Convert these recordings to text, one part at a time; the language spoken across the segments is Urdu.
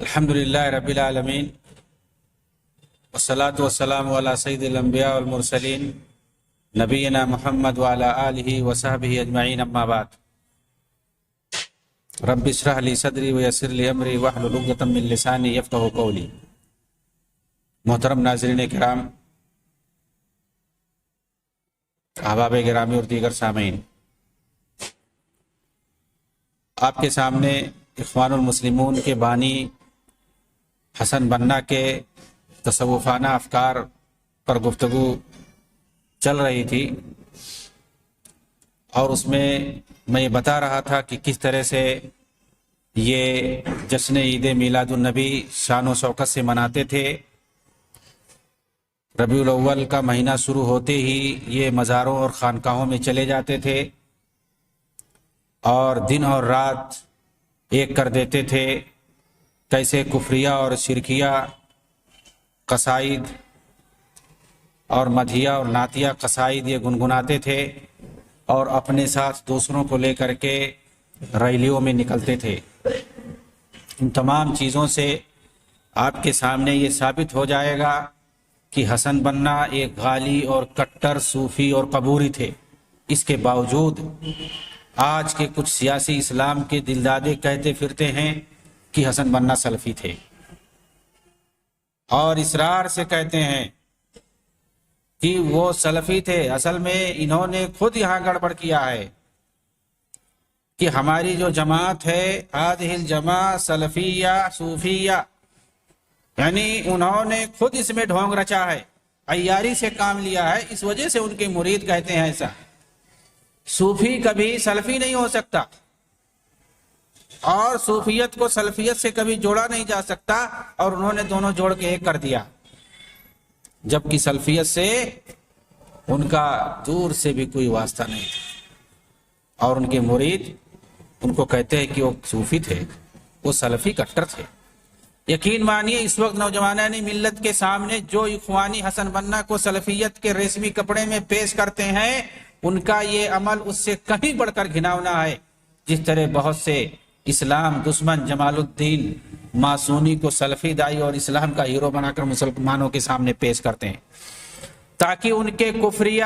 الحمدللہ رب العالمین والصلاة والسلام علی سید الانبیاء والمرسلین نبینا محمد وعلی آلہ وصحبہ اجمعین، اما بعد۔ رب اشرح لی صدری ویسر لی امری واحلل عقدۃ من لسانی یفقہوا قولی۔ محترم ناظرین کرام، احباب گرامی اور دیگر سامعین، آپ کے سامنے اخوان المسلمون کے بانی حسن بننا کے تصوفانہ افکار پر گفتگو چل رہی تھی، اور اس میں میں یہ بتا رہا تھا کہ کس طرح سے یہ جشن عید میلاد النبی شان و شوکت سے مناتے تھے۔ ربیع الاول کا مہینہ شروع ہوتے ہی یہ مزاروں اور خانقاہوں میں چلے جاتے تھے اور دن اور رات ایک کر دیتے تھے۔ کیسے کفریہ اور شرکیہ قصائد اور مدحیہ اور نعتیہ قصائد یہ گنگناتے تھے اور اپنے ساتھ دوسروں کو لے کر کے ریلیوں میں نکلتے تھے۔ ان تمام چیزوں سے آپ کے سامنے یہ ثابت ہو جائے گا کہ حسن بننا ایک غالی اور کٹر صوفی اور قبوری تھے۔ اس کے باوجود آج کے کچھ سیاسی اسلام کے دلدادے کہتے پھرتے ہیں کہ حسن بننا سلفی تھے، اور اصرار سے کہتے ہیں کہ وہ سلفی تھے۔ اصل میں انہوں نے خود یہاں گڑبڑ کیا ہے کہ ہماری جو جماعت ہے هذه الجماعة سلفیہ صوفیہ، یعنی انہوں نے خود اس میں ڈھونگ رچا ہے، عیاری سے کام لیا ہے، اس وجہ سے ان کے مرید کہتے ہیں ایسا۔ صوفی کبھی سلفی نہیں ہو سکتا، اور صوفیت کو سلفیت سے کبھی جوڑا نہیں جا سکتا، اور انہوں نے دونوں جوڑ کے ایک کر دیا، جبکہ سلفیت سے ان کا دور سے بھی کوئی واسطہ نہیں تھا، اور ان کے مرید ان کو کہتے ہیں کہ وہ صوفی تھے، وہ سلفی کٹر تھے۔ یقین مانیے اس وقت نوجوانان ملت کے سامنے جو اخوانی حسن بننا کو سلفیت کے ریشمی کپڑے میں پیش کرتے ہیں، ان کا یہ عمل اس سے کہیں بڑھ کر گھناؤنا ہے۔ جس طرح بہت سے اسلام دشمن جمال الدین ماسونی کو سلفی دائی اور اسلام کا ہیرو بنا کر مسلمانوں کے سامنے پیش کرتے ہیں، تاکہ ان کے کفریہ،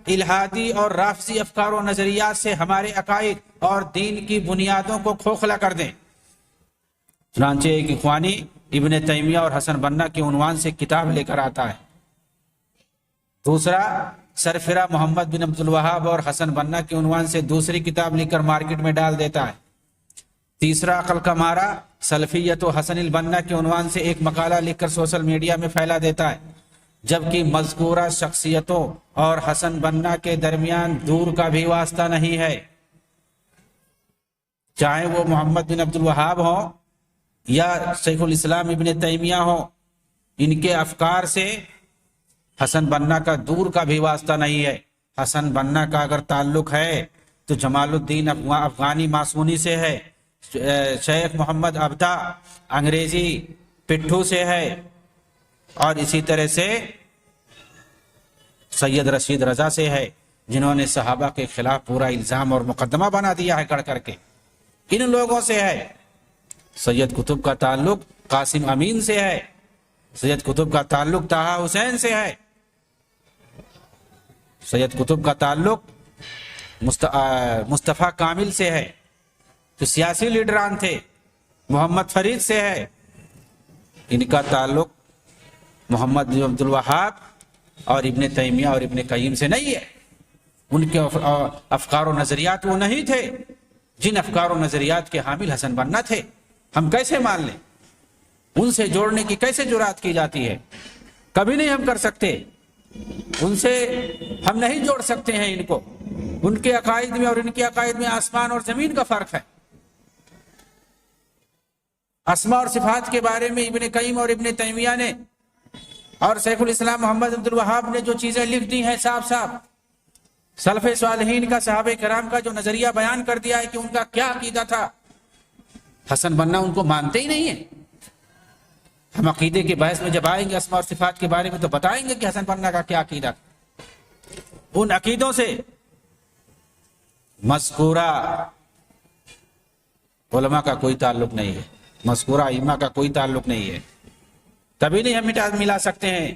الہادی اور رافضی افکار و نظریات سے ہمارے عقائد اور دین کی بنیادوں کو کھوکھلا کر دیں۔ چنانچہ ایک اخوانی ابن تیمیہ اور حسن بننا کے عنوان سے کتاب لے کر آتا ہے، دوسرا سرفرہ محمد بن عبد الوہاب اور حسن بننا کے عنوان سے دوسری کتاب لکھ کر مارکیٹ میں ڈال دیتا ہے، تیسرا عقل کا مارا سلفیت و حسن البنا کے عنوان سے ایک مقالہ لکھ کر سوشل میڈیا میں پھیلا دیتا ہے، جبکہ مذکورہ شخصیتوں اور حسن بننا کے درمیان دور کا بھی واسطہ نہیں ہے۔ چاہے وہ محمد بن عبد الوہاب ہوں یا شیخ الاسلام ابن تیمیہ ہوں، ان کے افکار سے حسن بننا کا دور کا بھی واسطہ نہیں ہے۔ حسن بننا کا اگر تعلق ہے تو جمال الدین افغانی ماسونی سے ہے، شیخ محمد ابدا انگریزی پٹھو سے ہے، اور اسی طرح سے سید رشید رضا سے ہے، جنہوں نے صحابہ کے خلاف پورا الزام اور مقدمہ بنا دیا ہے گڑھ کر کے، ان لوگوں سے ہے۔ سید قطب کا تعلق قاسم امین سے ہے، سید قطب کا تعلق طہا حسین سے ہے، سید قطب کا تعلق مصطفیٰ کامل سے ہے، جو سیاسی لیڈران تھے، محمد فرید سے ہے۔ ان کا تعلق محمد بن عبد الوہاب اور ابن تیمیہ اور ابن قیم سے نہیں ہے۔ ان کے افکار و نظریات وہ نہیں تھے جن افکار و نظریات کے حامل حسن بننا تھے۔ ہم کیسے مان لیں؟ ان سے جوڑنے کی کیسے جرات کی جاتی ہے؟ کبھی نہیں ہم کر سکتے، ان سے ہم نہیں جوڑ سکتے ہیں ان کو۔ ان کے عقائد میں اور ان کے عقائد میں آسمان اور زمین کا فرق ہے۔ اسماء اور صفات کے بارے میں ابن قیم اور ابن تیمیہ نے اور شیخ الاسلام محمد عبد الوہاب نے جو چیزیں لکھ دی ہیں صاف صاف، سلف صالحین کا، صحابہ کرام کا جو نظریہ بیان کر دیا ہے کہ ان کا کیا عقیدہ تھا، حسن بننا ان کو مانتے ہی نہیں ہیں۔ ہم عقیدے کے بحث میں جب آئیں گے اسماء اور صفات کے بارے میں تو بتائیں گے کہ حسن بننا کا کیا عقیدہ تھا۔ ان عقیدوں سے مذکورہ علماء کا کوئی تعلق نہیں ہے۔ مذکورہ ائمہ کا کوئی تعلق نہیں ہے، کبھی نہیں ہم ملا سکتے ہیں۔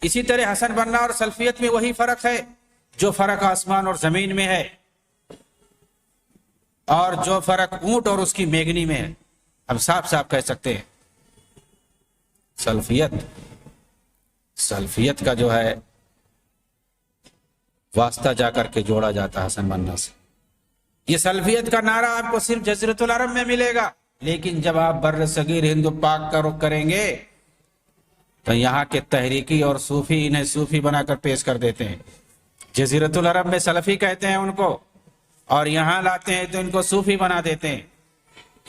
اسی طرح حسن بننا اور سلفیت میں وہی فرق ہے جو فرق آسمان اور زمین میں ہے، اور جو فرق اونٹ اور اس کی میگنی میں ہے۔ ہم صاف صاف کہہ سکتے ہیں سلفیت کا جو ہے واسطہ جا کر کے جوڑا جاتا ہے حسن بننا سے۔ یہ سلفیت کا نعرہ آپ کو صرف جزیرۃ العرب میں ملے گا، لیکن جب آپ بر صغیر ہند و پاک کا رخ کریں گے تو یہاں کے تحریکی اور صوفی انہیں صوفی بنا کر پیش کر دیتے ہیں۔ جزیرۃ العرب میں سلفی کہتے ہیں ان کو، اور یہاں لاتے ہیں تو ان کو صوفی بنا دیتے ہیں۔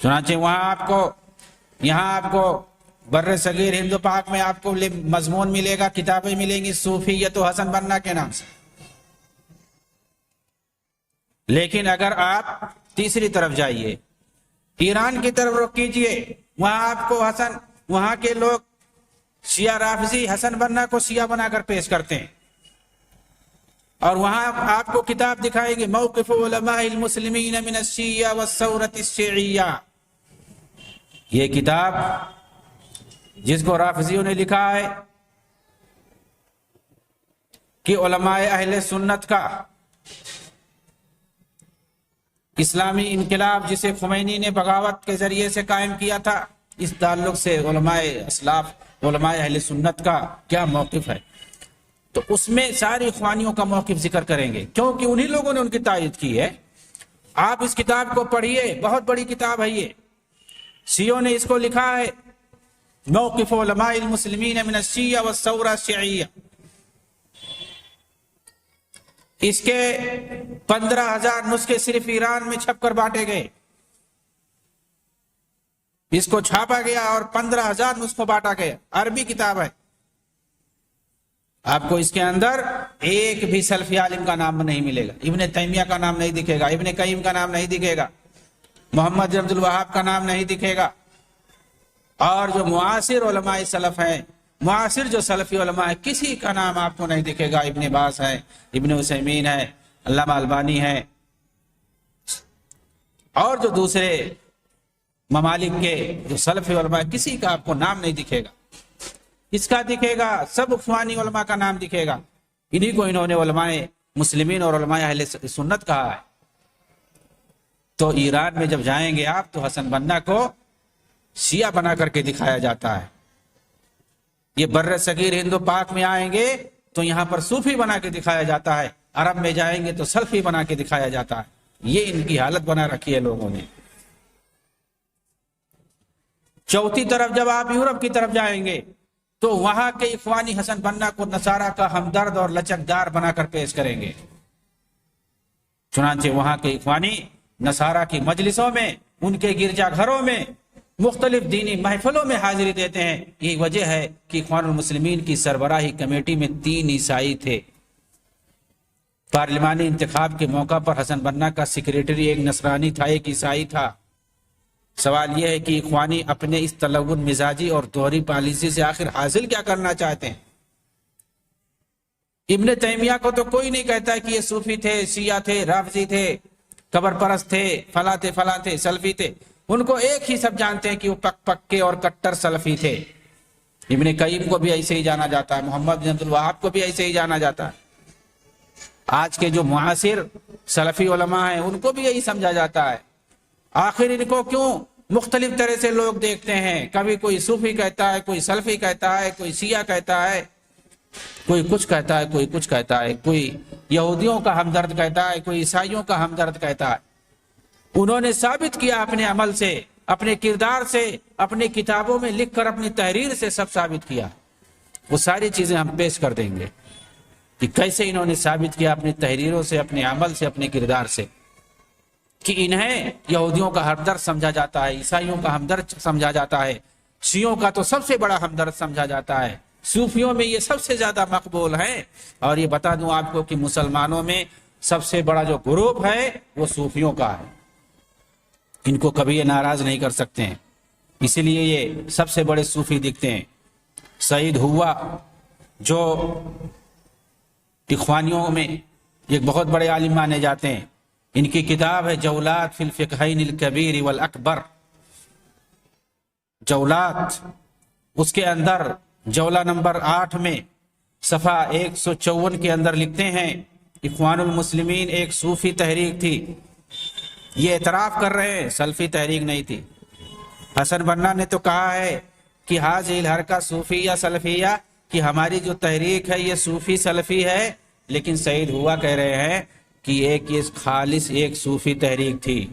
چنانچہ یہاں آپ کو بر صغیر ہند و پاک میں آپ کو مضمون ملے گا، کتابیں ملیں گی صوفیت و حسن بننا کے نام سے۔ لیکن اگر آپ تیسری طرف جائیے، ایران کی طرف رخ کیجئے، وہاں آپ کو وہاں کے لوگ شیعہ رافضی حسن بننا کو شیعہ بنا کر پیش کرتے ہیں، اور وہاں آپ کو کتاب دکھائیں گے موقف علماء المسلمین من الشیعہ والثورۃ الشیعیہ۔ یہ کتاب جس کو رافضیوں نے لکھا ہے کہ علماء اہل سنت کا اسلامی انقلاب جسے خمینی نے بغاوت کے ذریعے سے قائم کیا تھا، اس تعلق سے علماء اسلاف، علماء اہل سنت کا کیا موقف ہے، تو اس میں ساری اخوانیوں کا موقف ذکر کریں گے، کیونکہ انہی لوگوں نے ان کی تائید کی ہے۔ آپ اس کتاب کو پڑھیے، بہت بڑی کتاب ہے یہ، شیعوں نے اس کو لکھا ہے موقف علماء المسلمین من الشیعہ والثورۃ الشیعیہ۔ اس کے 15,000 نسخے صرف ایران میں چھپ کر بانٹے گئے، اس کو چھاپا گیا اور 15,000 نسخوں بانٹا گیا، عربی کتاب ہے۔ آپ کو اس کے اندر ایک بھی سلفی عالم کا نام نہیں ملے گا، ابن تیمیہ کا نام نہیں دکھے گا، ابن قیم کا نام نہیں دکھے گا، محمد بن عبد الوہاب کا نام نہیں دکھے گا، اور جو معاصر علماء سلف ہیں، معاصر جو سلفی علماء ہیں، کسی کا نام آپ کو نہیں دکھے گا۔ ابن باز ہے، ابن عثیمین ہے، علامہ البانی ہے، اور جو دوسرے ممالک کے جو سلفی علماء ہیں، کسی کا آپ کو نام نہیں دکھے گا۔ اس کا دکھے گا سب اخوانی علماء کا نام دکھے گا، انہی کو انہوں نے علماء مسلمین اور علماء اہل سنت کہا ہے۔ تو ایران میں جب جائیں گے آپ تو حسن بننا کو شیعہ بنا کر کے دکھایا جاتا ہے۔ یہ بر صغیر ہند و پاک میں آئیں گے تو یہاں پر صوفی بنا کے دکھایا جاتا ہے، عرب میں جائیں گے تو سلفی بنا کے دکھایا جاتا ہے۔ یہ ان کی حالت بنا رکھی ہے لوگوں نے۔ چوتھی طرف جب آپ یورپ کی طرف جائیں گے تو وہاں کے اخوانی حسن بننا کو نصارہ کا ہمدرد اور لچکدار بنا کر پیش کریں گے۔ چنانچہ وہاں کے اخوانی نصارہ کی مجلسوں میں، ان کے گرجا گھروں میں، مختلف دینی محفلوں میں حاضری دیتے ہیں۔ یہی وجہ ہے کہ اخوان المسلمین کی سربراہی کمیٹی میں 3 عیسائی تھے۔ پارلیمانی انتخاب کے موقع پر حسن بننا کا سیکریٹری ایک نصرانی تھا، ایک عیسائی تھا۔ سوال یہ ہے کہ اخوانی اپنے اس تلون مزاجی اور دوہری پالیسی سے آخر حاصل کیا کرنا چاہتے ہیں؟ ابن تیمیہ کو تو کوئی نہیں کہتا کہ یہ صوفی تھے، شیعہ تھے، رافضی تھے، قبر پرست تھے، فلاں تھے، سلفی تھے۔ ان کو ایک ہی سب جانتے ہیں کہ وہ پکے اور کٹر سلفی تھے۔ ابن قیم کو بھی ایسے ہی جانا جاتا ہے، محمد بن عبد الوہاب کو بھی ایسے ہی جانا جاتا ہے۔ آج کے جو معاصر سلفی علماء ہیں ان کو بھی یہی سمجھا جاتا ہے۔ آخر ان کو کیوں مختلف طرح سے لوگ دیکھتے ہیں؟ کبھی کوئی صوفی کہتا ہے، کوئی سلفی کہتا ہے، کوئی شیعہ کہتا ہے، کوئی کچھ کہتا ہے، کوئی کچھ کہتا ہے، کوئی یہودیوں کا ہمدرد کہتا ہے، کوئی عیسائیوں کا ہمدرد کہتا ہے۔ انہوں نے ثابت کیا اپنے عمل سے، اپنے کردار سے، اپنی کتابوں میں لکھ کر، اپنی تحریر سے سب ثابت کیا۔ وہ ساری چیزیں ہم پیش کر دیں گے کہ کیسے انہوں نے ثابت کیا اپنی تحریروں سے، اپنے عمل سے، اپنے کردار سے، کہ انہیں یہودیوں کا ہمدرد سمجھا جاتا ہے، عیسائیوں کا ہمدرد سمجھا جاتا ہے، شیعوں کا تو سب سے بڑا ہمدرد سمجھا جاتا ہے، صوفیوں میں یہ سب سے زیادہ مقبول ہیں۔ اور یہ بتا دوں آپ کو کہ مسلمانوں میں سب سے بڑا جو گروپ ہے وہ صوفیوں کا ہے۔ ان کو کبھی یہ ناراض نہیں کر سکتے ہیں، اسی لیے یہ سب سے بڑے صوفی دکھتے ہیں۔ سعید ہوا جو اخوانیوں میں ایک بہت بڑے عالم مانے جاتے ہیں، ان کی کتاب ہے جولات فی الفقہین الکبیر والاکبر، جولات، اس کے اندر جولہ نمبر 8 میں صفحہ 154 کے اندر لکھتے ہیں اخوان المسلمین ایک صوفی تحریک تھی، یہ اعتراف کر رہے ہیں سلفی تحریک نہیں تھی۔ حسن بنا نے تو کہا ہے کہ حاذی الحرکہ صوفیہ سلفیہ، کہ ہماری جو تحریک ہے یہ صوفی سلفی ہے، لیکن سعید ہوا کہہ رہے ہیں کہ یہ خالص ایک صوفی تحریک تھی۔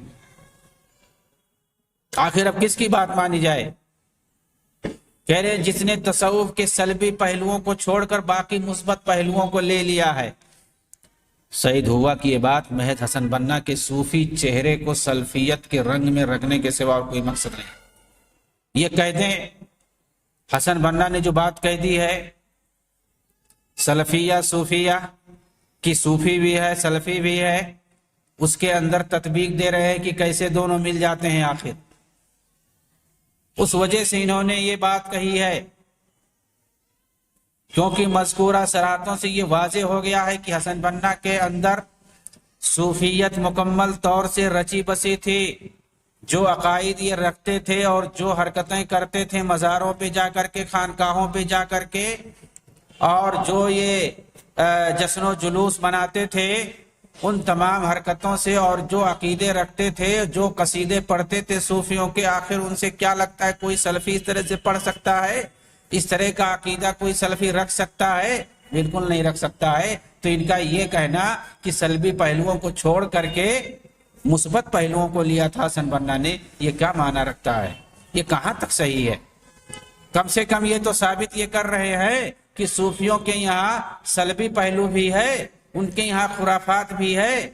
آخر اب کس کی بات مانی جائے؟ کہہ رہے ہیں جس نے تصوف کے سلبی پہلوؤں کو چھوڑ کر باقی مثبت پہلوؤں کو لے لیا ہے۔ سعید ہوا کی یہ بات محض حسن بنا کے صوفی چہرے کو سلفیت کے رنگ میں رکھنے کے سوا اور کوئی مقصد نہیں۔ یہ کہہ دیں حسن بنا نے جو بات کہہ دی ہے سلفیہ صوفیہ کی، صوفی بھی ہے سلفی بھی ہے، اس کے اندر تطبیق دے رہے ہیں کہ کیسے دونوں مل جاتے ہیں آخر۔ اس وجہ سے انہوں نے یہ بات کہی ہے کیونکہ مذکورہ صراحتوں سے یہ واضح ہو گیا ہے کہ حسن بنا کے اندر صوفیت مکمل طور سے رچی بسی تھی۔ جو عقائد یہ رکھتے تھے اور جو حرکتیں کرتے تھے مزاروں پہ جا کر کے، خانقاہوں پہ جا کر کے، اور جو یہ جشن و جلوس مناتے تھے، ان تمام حرکتوں سے اور جو عقیدے رکھتے تھے، جو قصیدے پڑھتے تھے صوفیوں کے، آخر ان سے کیا لگتا ہے کوئی سلفی اس طرح سے پڑھ سکتا ہے؟ اس طرح کا عقیدہ کوئی سلفی رکھ سکتا ہے؟ بالکل نہیں رکھ سکتا ہے۔ تو ان کا یہ کہنا کہ سلبی پہلوؤں کو چھوڑ کر کے مثبت پہلوؤں کو لیا تھا حسن بنا نے، یہ کیا معنی رکھتا ہے؟ یہ کہاں تک صحیح ہے؟ کم سے کم یہ تو ثابت یہ کر رہے ہیں کہ صوفیوں کے یہاں سلبی پہلو بھی ہے، ان کے یہاں خرافات بھی ہے۔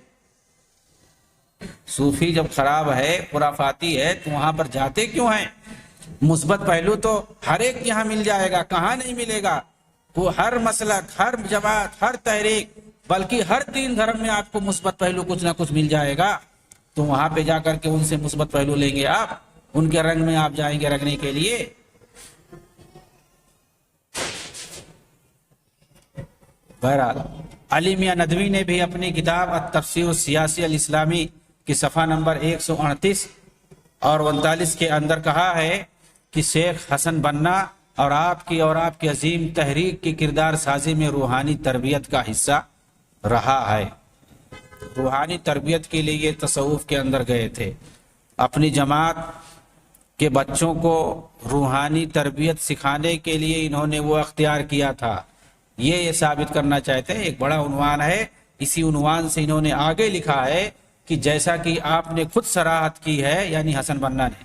صوفی جب خراب ہے، خرافاتی ہے، تو وہاں پر جاتے کیوں ہیں؟ مثبت پہلو تو ہر ایک یہاں مل جائے گا، کہاں نہیں ملے گا؟ وہ ہر مسلک، ہر جماعت، ہر تحریک، بلکہ ہر دین دھرم میں آپ کو مثبت پہلو کچھ نہ کچھ مل جائے گا۔ تو وہاں پہ جا کر کے ان سے مثبت پہلو لیں گے، آپ ان کے رنگ میں آپ جائیں گے رکھنے کے لیے۔ بہرحال علی میاں ندوی نے بھی اپنی کتاب التفسیر السیاسی الاسلامی کی صفحہ نمبر 138 اور 39 کے اندر کہا ہے کہ شیخ حسن بنا اور آپ کی عظیم تحریک کی کردار سازی میں روحانی تربیت کا حصہ رہا ہے۔ روحانی تربیت کے لیے یہ تصوف کے اندر گئے تھے، اپنی جماعت کے بچوں کو روحانی تربیت سکھانے کے لیے انہوں نے وہ اختیار کیا تھا۔ یہ ثابت کرنا چاہتے ہیں، ایک بڑا عنوان ہے، اسی عنوان سے انہوں نے آگے لکھا ہے کہ جیسا کہ آپ نے خود صراحت کی ہے، یعنی حسن بنا نے،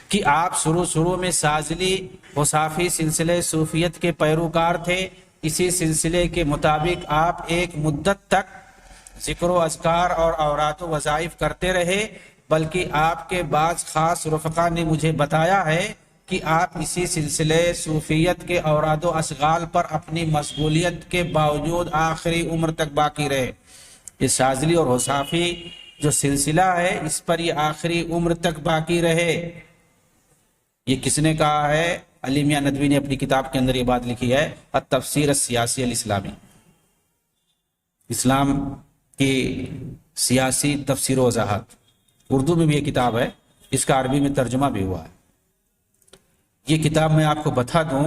کہ آپ شروع میں سازلی وصافی سلسلے صوفیت کے پیروکار تھے۔ اسی سلسلے کے مطابق آپ ایک مدت تک ذکر و اذکار اور اوراد و وظائف کرتے رہے، بلکہ آپ کے بعض خاص رفقا نے مجھے بتایا ہے کہ آپ اسی سلسلے صوفیت کے اوراد و اشغال پر اپنی مشغولیت کے باوجود آخری عمر تک باقی رہے۔ یہ شاذلی اور وصافی جو سلسلہ ہے، اس پر یہ آخری عمر تک باقی رہے۔ یہ کس نے کہا ہے؟ علی میاں ندوی نے اپنی کتاب کے اندر یہ بات لکھی ہے، التفسیر السیاسی الاسلامی، اسلام کی سیاسی تفسیر و وضاحت۔ اردو میں بھی یہ کتاب ہے، اس کا عربی میں ترجمہ بھی ہوا ہے۔ یہ کتاب میں آپ کو بتا دوں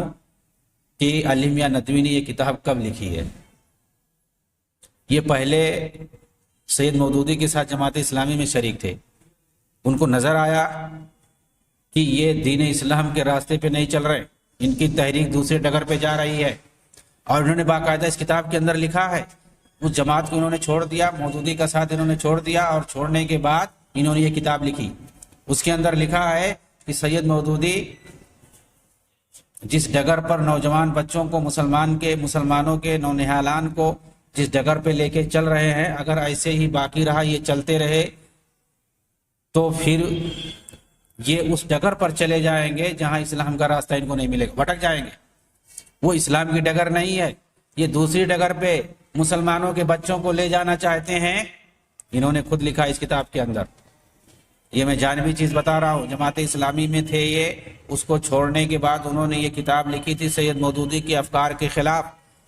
کہ علی میاں ندوی نے یہ کتاب کب لکھی ہے۔ یہ پہلے سید مودودی کے ساتھ جماعت اسلامی میں شریک تھے، ان کو نظر آیا کہ یہ دین اسلام کے راستے پہ نہیں چل رہے، ان کی تحریک دوسرے ڈگر پہ جا رہی ہے، اور انہوں نے باقاعدہ اس کتاب کے اندر لکھا ہے۔ اس جماعت کو انہوں نے چھوڑ دیا، مودودی کا ساتھ انہوں نے چھوڑ دیا، اور چھوڑنے کے بعد انہوں نے یہ کتاب لکھی۔ اس کے اندر لکھا ہے کہ سید مودودی جس ڈگر پر نوجوان بچوں کو مسلمانوں کے نونہالان کو جس ڈگر پہ لے کے چل رہے ہیں، اگر ایسے ہی باقی رہا، یہ چلتے رہے، تو پھر یہ اس ڈگر پر چلے جائیں گے جہاں اسلام کا راستہ ان کو نہیں ملے گا، بھٹک جائیں گے۔ وہ اسلام کی ڈگر نہیں ہے، یہ دوسری ڈگر پہ مسلمانوں کے بچوں کو لے جانا چاہتے ہیں۔ انہوں نے خود لکھا اس کتاب کے اندر۔ یہ میں جانبی چیز بتا رہا ہوں، جماعت اسلامی میں تھے یہ، اس کو چھوڑنے کے بعد انہوں نے یہ کتاب لکھی تھی سید مودودی کے افکار کے خلاف،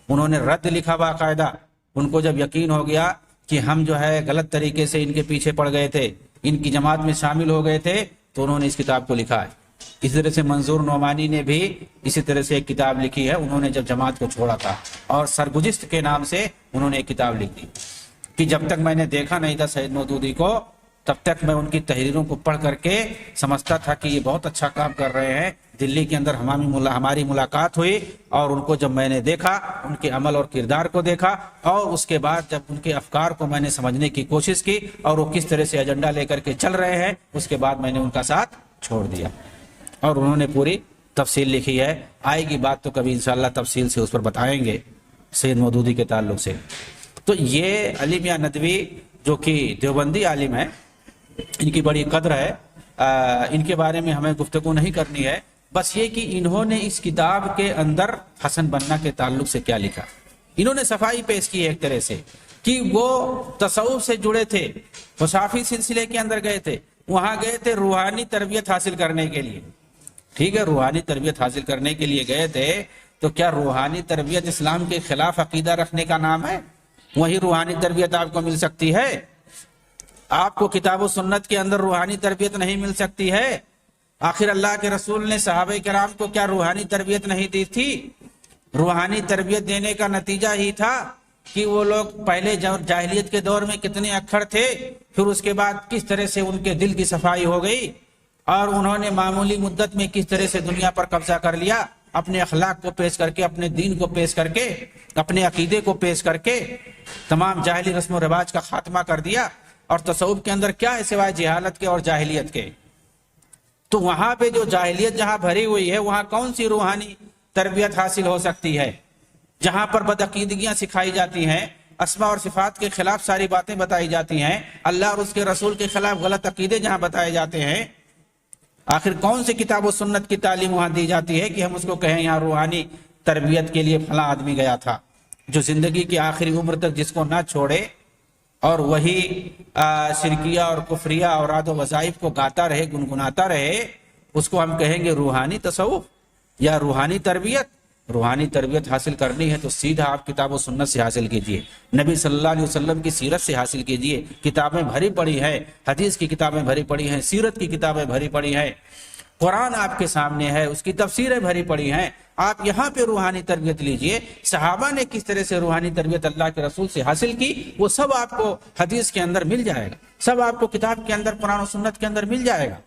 انہوں نے رد لکھا باقاعدہ۔ ان کو جب یقین ہو گیا کہ ہم جو ہے غلط طریقے سے ان کے پیچھے پڑ گئے تھے، ان کی جماعت میں شامل ہو گئے تھے، تو انہوں نے اس کتاب کو لکھا ہے۔ اسی طرح سے منظور نعمانی نے بھی اسی طرح سے ایک کتاب لکھی ہے، انہوں نے جب جماعت کو چھوڑا تھا، اور سرگزشت کے نام سے انہوں نے ایک کتاب لکھ دی کہ جب تک میں نے دیکھا نہیں تھا سید مودودی کو، تب تک میں ان کی تحریروں کو پڑھ کر کے سمجھتا تھا کہ یہ بہت اچھا کام کر رہے ہیں۔ دلی کے اندر ہماری ملاقات ہوئی، اور ان کو جب میں نے دیکھا، ان کے عمل اور کردار کو دیکھا، اور اس کے بعد جب ان کے افکار کو میں نے سمجھنے کی کوشش کی اور وہ کس طرح سے ایجنڈا لے کر کے چل رہے ہیں، اس کے بعد میں نے ان کا ساتھ چھوڑ دیا۔ اور انہوں نے پوری تفصیل لکھی ہے، آئے گی بات تو کبھی انشاءاللہ تفصیل سے اس پر بتائیں گے سید مودودی کے تعلق سے۔ تو یہ علی میاں ندوی جو کہ دیوبندی عالم ہے، ان کی بڑی قدر ہے، ان کے بارے میں ہمیں گفتگو نہیں کرنی ہے، بس یہ کہ انہوں نے اس کتاب کے اندر حسن بنا کے تعلق سے کیا لکھا۔ انہوں نے صفائی پیش کی ایک طرح سے کہ وہ تصوف سے جڑے تھے، مصافی سلسلے کے اندر گئے تھے، وہاں گئے تھے روحانی تربیت حاصل کرنے کے لیے، ٹھیک ہے، روحانی تربیت حاصل کرنے کے لیے گئے تھے، تو کیا روحانی تربیت اسلام کے خلاف عقیدہ رکھنے کا نام ہے؟ وہی روحانی تربیت آپ کو مل سکتی ہے؟ آپ کو کتاب و سنت کے اندر روحانی تربیت نہیں مل سکتی ہے؟ آخر اللہ کے رسول نے صحابہ کرام کو کیا روحانی تربیت نہیں دی تھی؟ روحانی تربیت دینے کا نتیجہ ہی تھا کہ وہ لوگ پہلے جاہلیت کے دور میں کتنے اکھڑ تھے، پھر اس کے بعد کس طرح سے ان کے دل کی صفائی ہو گئی، اور انہوں نے معمولی مدت میں کس طرح سے دنیا پر قبضہ کر لیا، اپنے اخلاق کو پیش کر کے، اپنے دین کو پیش کر کے، اپنے عقیدے کو پیش کر کے تمام جاہلی رسم و رواج کا خاتمہ کر دیا۔ اور تصوف کے اندر کیا ہے سوائے جہالت کے اور جاہلیت کے؟ تو وہاں پہ جو جاہلیت جہاں بھری ہوئی ہے، وہاں کون سی روحانی تربیت حاصل ہو سکتی ہے؟ جہاں پر بدعقیدگیاں سکھائی جاتی ہیں، اسماء اور صفات کے خلاف ساری باتیں بتائی جاتی ہیں، اللہ اور اس کے رسول کے خلاف غلط عقیدے جہاں بتائے جاتے ہیں، آخر کون سی کتاب و سنت کی تعلیم وہاں دی جاتی ہے کہ ہم اس کو کہیں یہاں روحانی تربیت کے لیے فلاں آدمی گیا تھا، جو زندگی کی آخری عمر تک جس کو نہ چھوڑے اور وہی شرکیہ اور کفریہ اور اوراد و وظائف کو گاتا رہے، گنگناتا رہے، اس کو ہم کہیں گے روحانی تصوف یا روحانی تربیت؟ روحانی تربیت حاصل کرنی ہے تو سیدھا آپ کتاب و سنت سے حاصل کیجئے، نبی صلی اللہ علیہ وسلم کی سیرت سے حاصل کیجئے۔ کتابیں بھری پڑی ہیں، حدیث کی کتابیں بھری پڑی ہیں، سیرت کی کتابیں بھری پڑی ہیں، قرآن آپ کے سامنے ہے، اس کی تفسیریں بھری پڑی ہیں، آپ یہاں پہ روحانی تربیت لیجئے۔ صحابہ نے کس طرح سے روحانی تربیت اللہ کے رسول سے حاصل کی، وہ سب آپ کو حدیث کے اندر مل جائے گا، سب آپ کو کتاب کے اندر، قرآن و سنت کے اندر مل جائے گا۔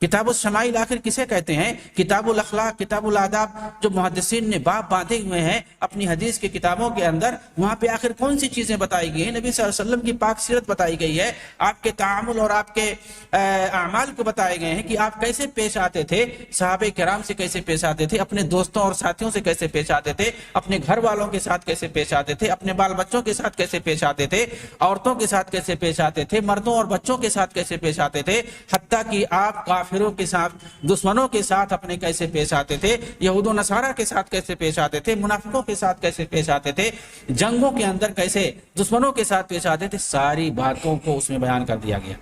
کتاب الشمائل آخر کسے کہتے ہیں؟ کتاب الاخلاق، کتاب الاداب، جو محدثین نے باب باندھے ہوئے ہیں اپنی حدیث کی کتابوں کے اندر، وہاں پہ آخر کون سی چیزیں بتائی گئی ہیں؟ نبی صلی اللہ علیہ وسلم کی پاک سیرت بتائی گئی ہے، آپ کے تعامل اور آپ کے اعمال کو بتائے گئے ہیں کہ آپ کیسے پیش آتے تھے، صحابہ کرام سے کیسے پیش آتے تھے، اپنے دوستوں اور ساتھیوں سے کیسے پیش آتے تھے، اپنے گھر والوں کے ساتھ کیسے پیش آتے تھے، اپنے بال بچوں کے ساتھ کیسے پیش آتے تھے، عورتوں کے ساتھ کیسے پیش آتے تھے، مردوں اور بچوں کے ساتھ کیسے پیش آتے تھے، حتیٰ کہ آپ کافروں کے ساتھ، دشمنوں کے ساتھ اپنے کیسے پیش آتے تھے، یہود و نصارہ کے ساتھ کیسے پیش آتے تھے، منافقوں کے ساتھ کیسے پیش آتے تھے، جنگوں کے اندر کیسے دشمنوں کے ساتھ پیش آتے تھے، ساری باتوں کو اس میں بیان کر دیا گیا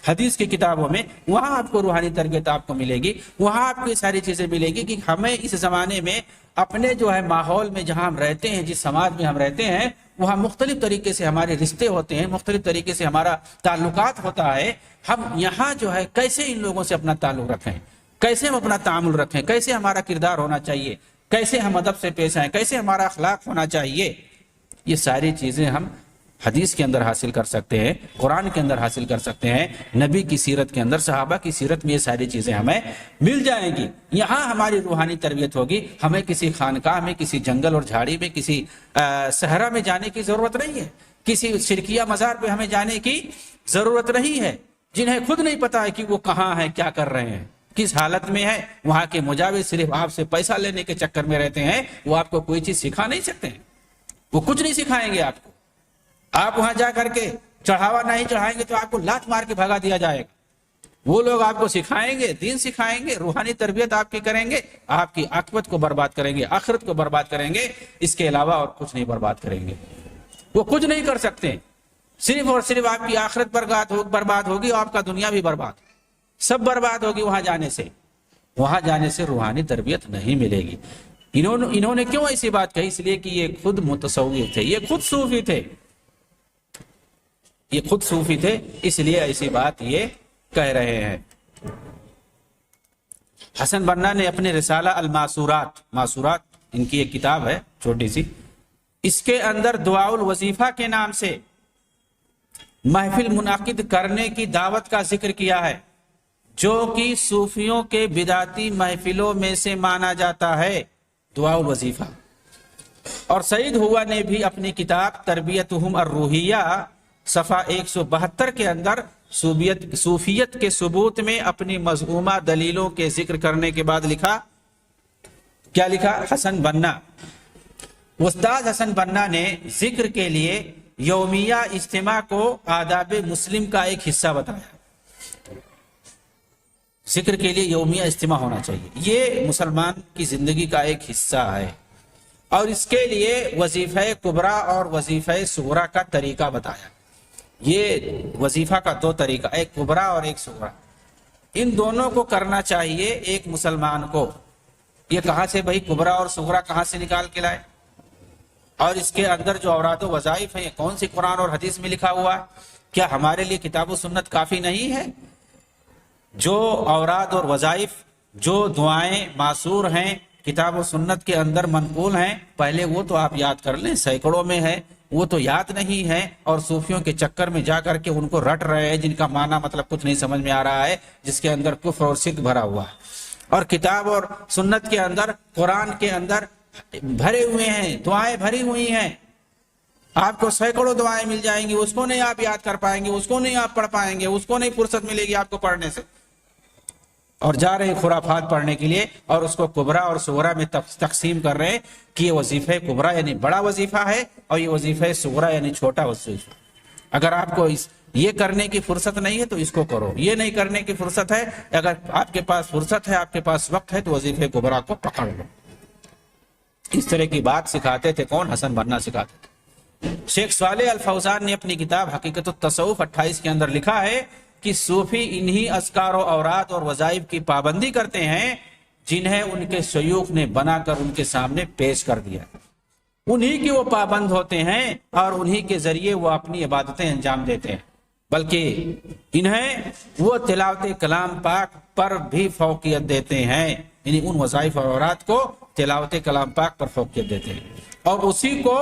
حدیث کی کتابوں میں۔ وہاں آپ کو روحانی تربیت آپ کو ملے گی، وہاں آپ کو یہ ساری چیزیں ملے گی کہ ہمیں اس زمانے میں اپنے جو ہے ماحول میں جہاں ہم رہتے ہیں، جس سماج میں ہم رہتے ہیں، وہاں مختلف طریقے سے ہمارے رشتے ہوتے ہیں، مختلف طریقے سے ہمارا تعلقات ہوتا ہے، ہم یہاں جو ہے کیسے ان لوگوں سے اپنا تعلق رکھیں، کیسے ہم اپنا تعامل رکھیں، کیسے ہمارا کردار ہونا چاہیے، کیسے ہم ادب سے پیش آئیں، کیسے ہمارا اخلاق ہونا چاہیے، یہ ساری چیزیں ہم حدیث کے اندر حاصل کر سکتے ہیں، قرآن کے اندر حاصل کر سکتے ہیں، نبی کی سیرت کے اندر، صحابہ کی سیرت میں یہ ساری چیزیں ہمیں مل جائیں گی۔ یہاں ہماری روحانی تربیت ہوگی، ہمیں کسی خانقاہ میں، کسی جنگل اور جھاڑی میں، کسی صحرا میں جانے کی ضرورت نہیں ہے، کسی شرکیہ مزار پہ ہمیں جانے کی ضرورت نہیں ہے، جنہیں خود نہیں پتا ہے کہ وہ کہاں ہیں، کیا کر رہے ہیں، کس حالت میں ہے۔ وہاں کے مجاور صرف آپ سے پیسہ لینے کے چکر میں رہتے ہیں، وہ آپ کو کوئی چیز سکھا نہیں سکتے ہیں، وہ کچھ نہیں سکھائیں گے آپ کو۔ آپ وہاں جا کر کے چڑھاوا نہیں چڑھائیں گے تو آپ کو لات مار کے بھگا دیا جائے گا۔ وہ لوگ آپ کو سکھائیں گے، دین سکھائیں گے، روحانی تربیت آپ کی کریں گے، آپ کی عاقبت کو برباد کریں گے، آخرت کو برباد کریں گے، اس کے علاوہ اور کچھ نہیں برباد کریں گے۔ وہ کچھ نہیں کر سکتے، صرف اور صرف آپ کی آخرت برباد ہوگی اور آپ کا دنیا بھی برباد، سب برباد ہوگی وہاں جانے سے۔ وہاں جانے سے روحانی تربیت نہیں ملے گی۔ انہوں نے کیوں ایسی بات کہی؟ اس لیے کہ یہ خود متصوف تھے، یہ خود صوفی تھے۔ یہ خود صوفی تھے، اس لیے ایسی بات یہ کہہ رہے ہیں۔ حسن بنا نے اپنے رسالہ الماسورات، ماسورات ان کی ایک کتاب ہے چھوٹی سی، اس کے اندر دعاء الوظیفہ کے نام سے محفل منعقد کرنے کی دعوت کا ذکر کیا ہے، جو کہ صوفیوں کے بدعتی محفلوں میں سے مانا جاتا ہے، دعاء الوظیفہ۔ اور سعید ہوا نے بھی اپنی کتاب تربیتہم الروحیہ صفحہ 172 کے اندر صوفیت کے ثبوت میں اپنی مذمومہ دلیلوں کے ذکر کرنے کے بعد لکھا، کیا لکھا؟ حسن بنا، استاد حسن بنا نے ذکر کے لیے یومیہ اجتماع کو آداب مسلم کا ایک حصہ بتایا۔ ذکر کے لیے یومیہ اجتماع ہونا چاہیے، یہ مسلمان کی زندگی کا ایک حصہ ہے، اور اس کے لیے وظیفہ کبریٰ اور وظیفہ صغریٰ کا طریقہ بتایا۔ یہ وظیفہ کا دو طریقہ، ایک کبریٰ اور ایک صغریٰ، ان دونوں کو کرنا چاہیے ایک مسلمان کو۔ یہ کہاں سے بھائی کبریٰ اور صغریٰ کہاں سے نکال کے لائے؟ اور اس کے اندر جو اوراد و وظائف ہیں، کون سی قرآن اور حدیث میں لکھا ہوا ہے؟ کیا ہمارے لیے کتاب و سنت کافی نہیں ہے؟ جو اوراد اور وظائف، جو دعائیں معصور ہیں، کتاب و سنت کے اندر منقول ہیں، پہلے وہ تو آپ یاد کر لیں، سینکڑوں میں ہے، وہ تو یاد نہیں ہے، اور صوفیوں کے چکر میں جا کر کے ان کو رٹ رہے ہیں، جن کا معنی مطلب کچھ نہیں سمجھ میں آ رہا ہے، جس کے اندر کفر اور شرک بھرا ہوا ہے۔ اور کتاب اور سنت کے اندر، قرآن کے اندر بھرے ہوئے ہیں، دعائیں بھری ہوئی ہیں، آپ کو سینکڑوں دعائیں مل جائیں گی، اس کو نہیں آپ یاد کر پائیں گے، اس کو نہیں آپ پڑھ پائیں گے، اس کو نہیں فرصت ملے گی آپ کو پڑھنے سے، اور جا رہے خرافات پڑھنے کے لیے، اور اس کو کبریٰ اور صغریٰ میں تقسیم کر رہے ہیں کہ یہ وظیفہ کبریٰ یعنی بڑا وظیفہ ہے، اور یہ وظیفہ صغریٰ یعنی چھوٹا وظیفہ۔ اگر آپ کو یہ کرنے کی فرصت نہیں ہے تو اس کو کرو، یہ نہیں کرنے کی فرصت ہے، اگر آپ کے پاس فرصت ہے، آپ کے پاس وقت ہے، تو وظیفہ کبریٰ کو پکڑ لو۔ اس طرح کی بات سکھاتے تھے کون؟ حسن بنا سکھاتے تھے۔ شیخ صالح الفوزان نے اپنی کتاب حقیقت التصوف 28 کے اندر لکھا ہے کہ صوفی انہی اذکار و اوراد اور وظائف کی پابندی کرتے ہیں جنہیں ان کے شیوخ نے بنا کر ان کے سامنے پیش کر دیا، انہی کی وہ پابند ہوتے ہیں، اور انہی کے ذریعے وہ اپنی عبادتیں انجام دیتے ہیں، بلکہ انہیں وہ تلاوت کلام پاک پر بھی فوقیت دیتے ہیں، یعنی ان وظائف اور اوراد کو تلاوت کلام پاک پر فوقیت دیتے ہیں، اور اسی کو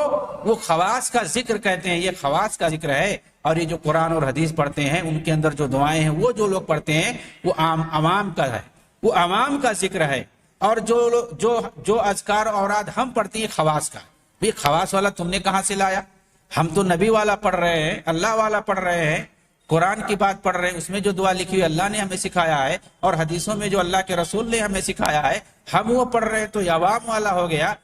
وہ خواص کا ذکر کہتے ہیں۔ یہ خواص کا ذکر ہے، اور یہ جو قرآن اور حدیث پڑھتے ہیں، ان کے اندر جو دعائیں ہیں، وہ جو لوگ پڑھتے ہیں وہ عوام کا ہے، وہ عوام کا ذکر ہے، اور جو اذکار اوراد ہم پڑھتے ہیں خواص کا۔ یہ خواص والا تم نے کہاں سے لایا؟ ہم تو نبی والا پڑھ رہے ہیں، اللہ والا پڑھ رہے ہیں، قرآن کی بات پڑھ رہے ہیں، اس میں جو دعا لکھی ہوئی اللہ نے ہمیں سکھایا ہے، اور حدیثوں میں جو اللہ کے رسول نے ہمیں سکھایا ہے، ہم وہ پڑھ رہے ہیں، تو یہ عوام والا ہو گیا۔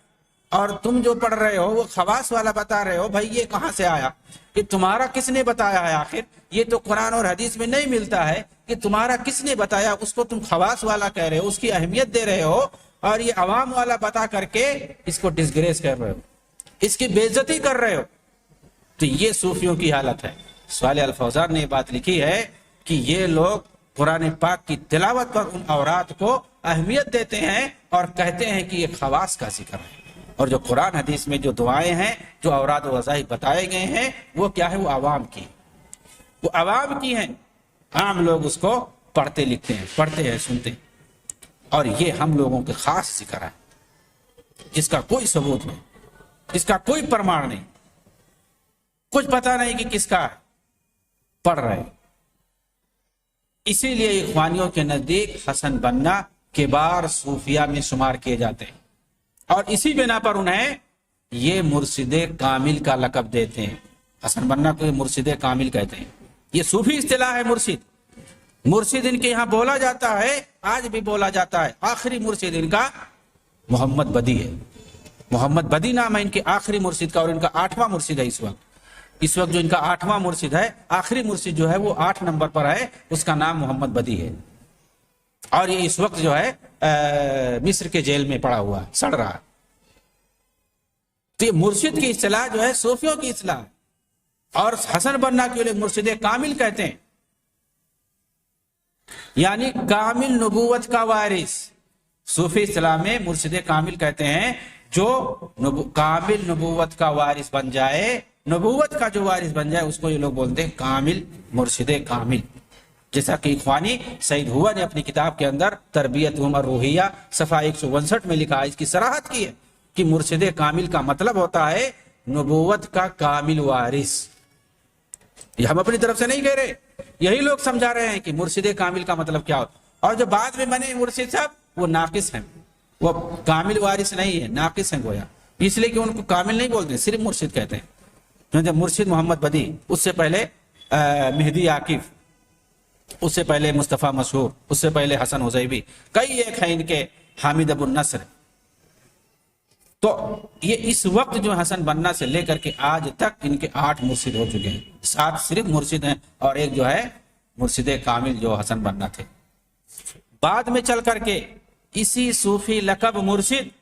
اور تم جو پڑھ رہے ہو وہ خواص والا بتا رہے ہو، بھائی یہ کہاں سے آیا؟ کہ تمہارا کس نے بتایا ہے؟ آخر یہ تو قرآن اور حدیث میں نہیں ملتا ہے، کہ تمہارا کس نے بتایا، اس کو تم خواص والا کہہ رہے ہو، اس کی اہمیت دے رہے ہو، اور یہ عوام والا بتا کر کے اس کو ڈسگریس کر رہے ہو، اس کی بے عزتی کر رہے ہو۔ تو یہ صوفیوں کی حالت ہے۔ صالح الفوزان نے یہ بات لکھی ہے کہ یہ لوگ قرآن پاک کی تلاوت پر ان اوراد کو اہمیت دیتے ہیں، اور کہتے ہیں کہ یہ خواص کا ذکر ہے، اور جو قرآن حدیث میں جو دعائیں ہیں، جو اوراد و وظائف بتائے گئے ہیں، وہ کیا ہے؟ وہ عوام کی، وہ عوام کی ہیں، عام لوگ اس کو پڑھتے لکھتے ہیں، پڑھتے ہیں، سنتے ہیں، اور یہ ہم لوگوں کے خاص ذکر ہے، جس کا کوئی ثبوت نہیں، جس کا کوئی پرمان نہیں، کچھ پتہ نہیں کہ کس کا ہے، پڑھ رہے ہیں۔ اسی لیے اخوانیوں کے نزدیک حسن بنا کبار صوفیہ میں شمار کیے جاتے ہیں، اور اسی بنا پر انہیں یہ مرشد کامل کا لقب دیتے ہیں۔ حسن بنا کو یہ مرشد کامل کہتے ہیں، یہ صوفی اصطلاح ہے۔ مرشد ان کے یہاں بولا جاتا ہے، آج بھی بولا جاتا ہے۔ آخری مرشد ان کا محمد بدی ہے، محمد بدی نام ہے ان کے آخری مرشد کا، اور ان کا 8واں مرشد ہے اس وقت جو ان کا 8واں مرشد ہے، آخری مرشد جو ہے وہ 8 نمبر پر ہے، اس کا نام محمد بدی ہے، اور یہ اس وقت جو ہے مصر کے جیل میں پڑا ہوا ہے، سڑ رہا ہے۔ تو یہ مرشد کی اصطلاح جو ہے صوفیوں کی اصطلاح ہے، اور حسن بنا کے لوگ مرشد کامل کہتے ہیں، یعنی کامل نبوت کا وارث۔ صوفی اصطلاح میں مرشد کامل کہتے ہیں جو کامل نبوت کا وارث بن جائے، نبوت کا جو وارث بن جائے اس کو یہ لوگ بولتے ہیں کامل، مرشد کامل. جیسا کہ اخوانی سعید ہوا نے اپنی کتاب کے اندر تربیت عمر روحیہ صفحہ 159 میں لکھا ہے، اس کی صراحت کی ہے کہ مرشد کامل کا مطلب ہوتا ہے نبوت کا کامل وارث. یہ ہم اپنی طرف سے نہیں کہہ رہے، یہی لوگ سمجھا رہے ہیں کہ مرشد کامل کا مطلب کیا ہوتا ہے. اور جو بعد میں بنے مرشد صاحب وہ ناقص ہیں، وہ کامل وارث نہیں ہے، ناقص ہیں گویا. اس لیے کہ ان کو کامل نہیں بولتے، صرف مرشد کہتے ہیں. جب مرشد محمد بدی، اس سے پہلے مہدی عاکف، اس سے پہلے مصطفیٰ مشہور، اس سے پہلے حسن حزیبی، کئی ایک ہیں ان کے، حامد ابو النصر. تو یہ اس وقت جو حسن بننا سے لے کر کے آج تک ان کے 8 مرشد ہو چکے ہیں. 7 صرف مرشد ہیں اور ایک جو ہے مرشد کامل جو حسن بننا تھے. بعد میں چل کر کے اسی صوفی لقب مرشد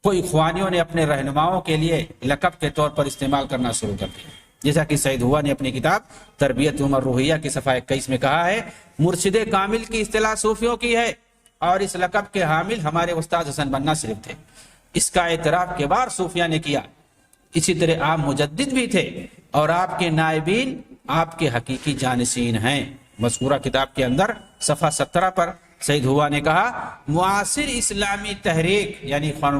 کو اخوانیوں نے اپنے رہنماؤں کے لیے لقب کے طور پر استعمال کرنا شروع کر دیا. جیسا کہ سعید ہوا نے اپنی کتاب تربیت عمر روحیہ کی صفحہ 21 میں کہا ہے، مرشد کامل کی اصطلاح صوفیوں کی ہے اور اس لقب کے حامل ہمارے استاد حسن بننا صرف تھے. اس کا اعتراف کے بعد صوفیہ نے کیا. اسی طرح آپ مجدد بھی تھے اور آپ کے نائبین آپ کے حقیقی جانشین ہیں. مذکورہ کتاب کے اندر صفحہ 17 پر سعید ہوا نے کہا، معاصر اسلامی تحریک یعنی اخوان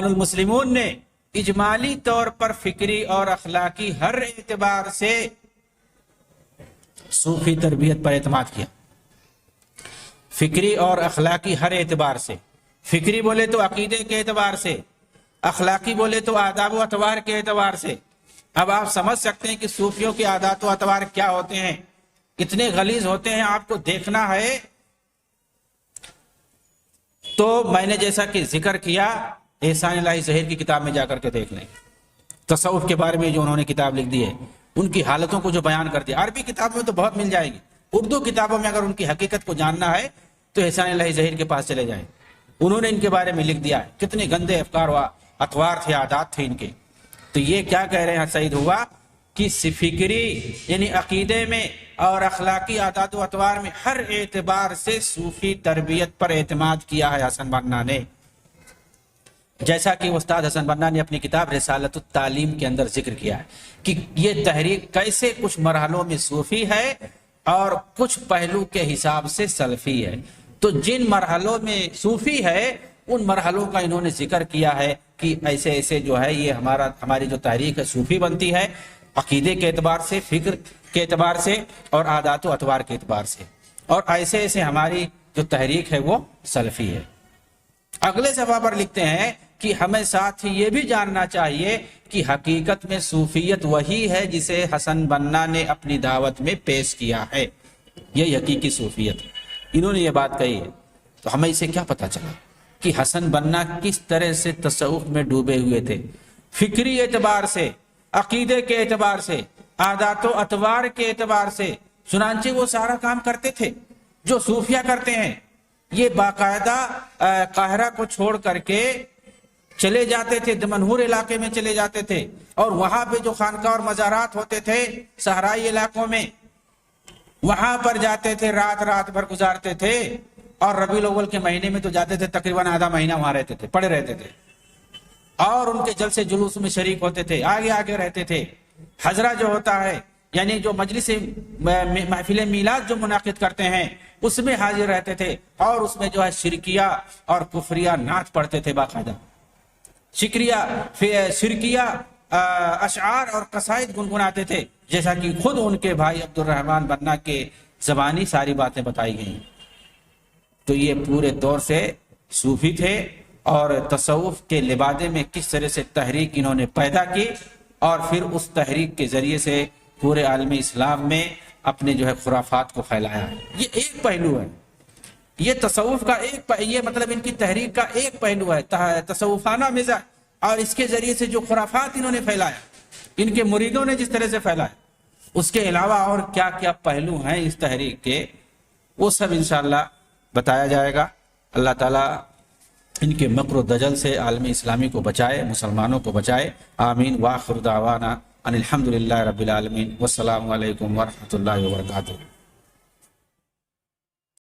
المسلمون نے اجمالی طور پر فکری اور اخلاقی ہر اعتبار سے صوفی تربیت پر اعتماد کیا. فکری اور اخلاقی ہر اعتبار سے، فکری بولے تو عقیدے کے اعتبار سے، اخلاقی بولے تو آداب و اطوار کے اعتبار سے. اب آپ سمجھ سکتے ہیں کہ صوفیوں کے عادات و اطوار کیا ہوتے ہیں، کتنے غلیظ ہوتے ہیں. آپ کو دیکھنا ہے تو میں نے جیسا کہ ذکر کیا، احسان الہی ظہیر کی کتاب میں جا کر کے دیکھ لیں. تصوف کے بارے میں جو انہوں نے کتاب لکھ دی ہے، ان کی حالتوں کو جو بیان کر دیا. عربی کتابوں میں تو بہت مل جائے گی، اردو کتابوں میں اگر ان کی حقیقت کو جاننا ہے تو احسان الہی ظہیر کے پاس چلے جائیں. انہوں نے ان کے بارے میں لکھ دیا ہے، کتنے گندے افکار و اطوار تھے، عادات تھے ان کے. تو یہ کیا کہہ رہے ہیں سعید ہوا کہ فکری یعنی عقیدے میں اور اخلاقی عادات و اطوار میں ہر اعتبار سے صوفی تربیت پر اعتماد کیا ہے حسن بننا نے. جیسا کہ استاد حسن بننا نے اپنی کتاب رسالت التعلیم کے اندر ذکر کیا ہے کہ یہ تحریک کیسے کچھ مرحلوں میں صوفی ہے اور کچھ پہلو کے حساب سے سلفی ہے. تو جن مرحلوں میں صوفی ہے ان مرحلوں کا انہوں نے ذکر کیا ہے کہ ایسے ایسے جو ہے یہ ہماری جو تحریک ہے صوفی بنتی ہے، عقیدے کے اعتبار سے، فکر کے اعتبار سے اور عادات و اطوار کے اعتبار سے، اور ایسے ایسے ہماری جو تحریک ہے وہ سلفی ہے. اگلے صفحہ پر لکھتے ہیں کہ ہمیں ساتھ ہی یہ بھی جاننا چاہیے کہ حقیقت میں صوفیت وہی ہے جسے حسن بننا نے اپنی دعوت میں پیش کیا ہے. یہ حقیقی صوفیت ہے. انہوں نے یہ بات کہی ہے. تو ہمیں اسے کیا پتا چلا کہ حسن بننا کس طرح سے تصوف میں ڈوبے ہوئے تھے، فکری اعتبار سے، عقیدے کے اعتبار سے، عادات و اطوار کے اعتبار سے. چنانچہ وہ سارا کام کرتے تھے جو صوفیہ کرتے ہیں. یہ باقاعدہ قاہرہ کو چھوڑ کر کے چلے جاتے تھے، دمنہور علاقے میں چلے جاتے تھے، اور وہاں پہ جو خانقاہ اور مزارات ہوتے تھے صحرائی علاقوں میں، وہاں پر جاتے تھے، رات بھر گزارتے تھے. اور ربیع الاول کے مہینے میں تو جاتے تھے، تقریباً آدھا مہینہ وہاں رہتے تھے، پڑے رہتے تھے، اور ان کے جلسے جلوس میں شریک ہوتے تھے، آگے رہتے تھے. حضرہ جو ہوتا ہے یعنی جو مجلس محفل میلاد جو منعقد کرتے ہیں اس میں حاضر رہتے تھے، اور اس میں جو ہے شرکیہ اور کفریہ نعت پڑھتے تھے، باقاعدہ شرکیہ اشعار اور قصائد گنگناتے تھے، جیسا کہ خود ان کے بھائی عبد الرحمن بننا کے زبانی ساری باتیں بتائی گئی. تو یہ پورے طور سے صوفی تھے، اور تصوف کے لبادے میں کس طرح سے تحریک انہوں نے پیدا کی اور پھر اس تحریک کے ذریعے سے پورے عالم اسلام میں اپنے جو ہے خرافات کو پھیلایا ہے. یہ ایک پہلو ہے، یہ تصوف کا یہ مطلب ان کی تحریک کا ایک پہلو ہے، تصوفانہ مزاج. اور اس کے ذریعے سے جو خرافات انہوں نے پھیلایا، ان کے مریدوں نے جس طرح سے پھیلایا، اس کے علاوہ اور کیا کیا پہلو ہیں اس تحریک کے، وہ سب انشاءاللہ بتایا جائے گا. اللہ تعالیٰ ان کے مکر و دجل سے عالم اسلامی کو بچائے، مسلمانوں کو بچائے. آمین. وآخر دعوانا ان الحمدللہ رب العالمین. والسلام علیکم ورحمۃ اللہ وبرکاتہ.